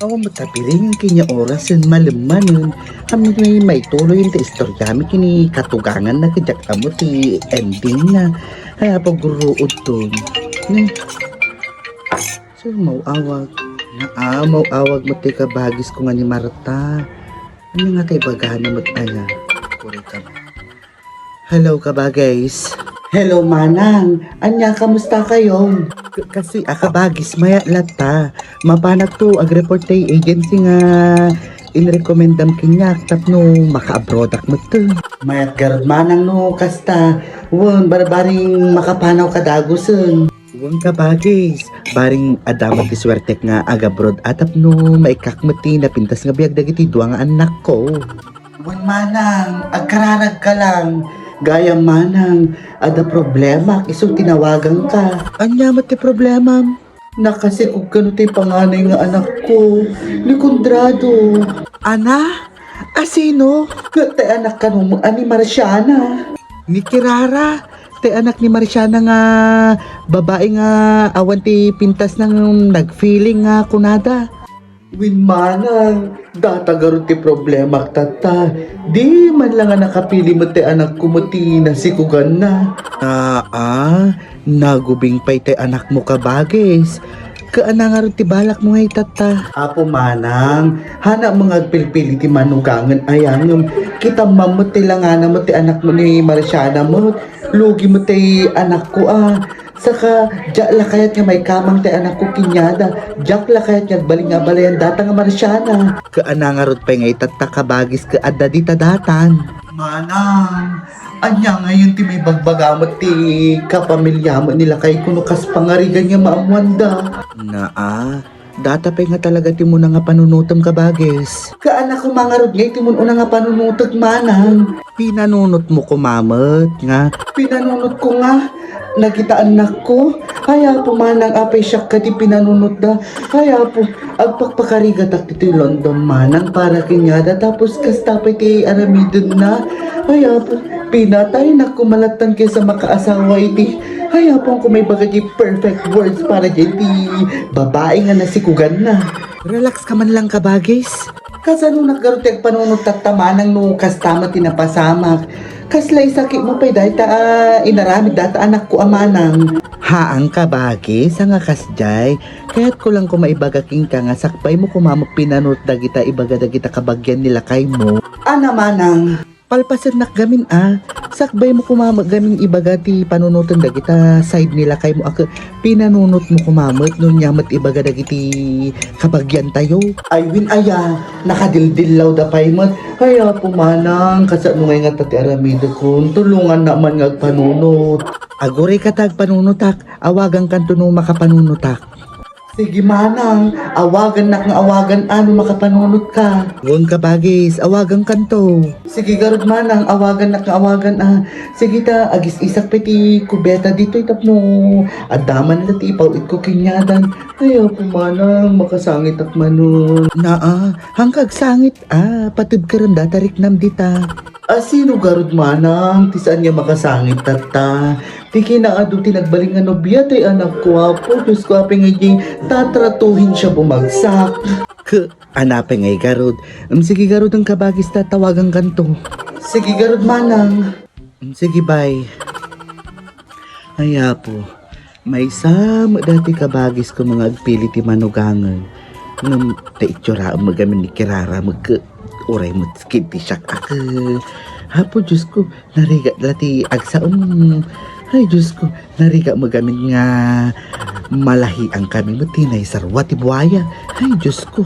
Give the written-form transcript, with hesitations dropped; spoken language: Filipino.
Ako matapiring ang kanya oras yung malamanon. Kami may tuloy yung istorya. Kami kini katugangan na kajak kamo ti ending na. Kaya pagruod doon. So, mauawag. Mauawag mo ti kabagis ko nga ni Marta. Ano nga tayo bagahan na mataya? Kuri ka mo. Hello kabagais. Hello manang. Anya, kamusta kayo? Kasi akabagis maya lata. Mapanak to ag-report tay agency nga inrekomendam kinyak tapno maka-abroad mo to. Mayat garod manang no kasta. Won barbaring makapanaw kadagusan. Won kabagis. Baring adamat ti swertek nga ag-abroad atap no maikakmati na pintas nga biyag dagiti duwa nga anak ko. Won manang agkararag ka lang. Gaya manang, ada problema, iso tinawagan ka. Anya mati problema? Nakasi kung kano tayo panganay nga anak ko, ni Kondrado. Ana? Asino? Tay anak ka nung ani Marciana. Ni Kirara. Tay anak ni Marciana nga babae nga awan ti pintas ng nag-feeling nga kunada. Win manang, datagaron ti problema tata. Di man lang nga nakapili mo ti anak ko mo ti nasikugan na. Nagubing pa'y ti anak mo kabagis. Kaana nga rin ti balak mo ngay tata. Apo manang, hana mga pilpili ti manugangan ayan yung kita mamot ti langana mo ti anak mo ni Marciana mo. Lugi mo ti anak ko Saka, jak la kayat nga may kamang ti anak ko kinyada. Jak la kayat nga baling nga balayan data nga Marciana. Kaana nga rod pa nga itata kabagis ka adda di tadatan. Manang, anya ngayon ti may bagbagamot ti kapamilya mo nila kay kuno kas pangarigan nga maamwanda. Data pa nga talaga ti mo na nga panunutom kabagis. Kaana ko mga rod nga iti mo na nga panunutog manang. Pinanunot mo ko mamot nga. Pinanunot ko nga. Nakita anak ko, kaya po manang apay siyak ka di pinanunod da. Kaya po, agpagpakarigat ak ti London manang para kinyada. Tapos kastapay ti aramidon na. Kaya po, pinatay na kumalatan kaysa makaasawa iti. Kaya po kung may bagay perfect words para di babae nga nasikugan na. Relax ka man lang kabagis. Kasano naggaruteg panunod tatamanang no kastama tinapasamak. Kaslay sakit mo pa'y dahil inaramid data anak ko amanang. Haang kabagi sa nga kasjay. Kaya't ko lang kumaibagaking ka nga sakpay mo kumamok pinanot dagita ibaga dagita kabagyan nila kay mo. Ana manang. Palpasan nakgamin sakbay mo kumamag gamin ibaga ti panunutan dagita side nila kay mo pinanunot mo kumamot nun yamat ibaga dagiti kabagyan tayo. Ay win aya nakadildillaw da pay mo. Kaya pumanang kasano ngay nga tati aramido kun tulungan naman nga panunot. Agore katag panunutak awagang kanto no makapanunutak. Sige manang, awagan na nga awagan ano makapanunot ka. Huwag ka bagis, awagan kanto. Sige garod manang, awagan na nga awagan Sige ta, agis isak peti kubeta dito itapno. Adaman na ti ipaw it ko kinyadan. Kaya pumanang makasangit ak manon. Hangkag sangit patib ka rin datarik nam dita. Sino garod manang, tisaan niya makasangit tata. Tiki na ti nagbaling nga nobya tay anak ko po. Diyos ko apeng ngay tatratuhin siya bumagsak. Anapeng ngay garod. Sige garod ang kabagis tatawagan kanto. Sige garod manang. Sige bye. Ay po. May sama dati kabagis ko mga agpili ti manugangan. Nung taitsura magamin ni Kirara uray mo skid ti siyak Hapo Diyos ko narigat lati agsaon. Ay Diyos ko narigat magamin nga malahi ang kami mo tinay sarwati buhaya. Ay Diyos ko.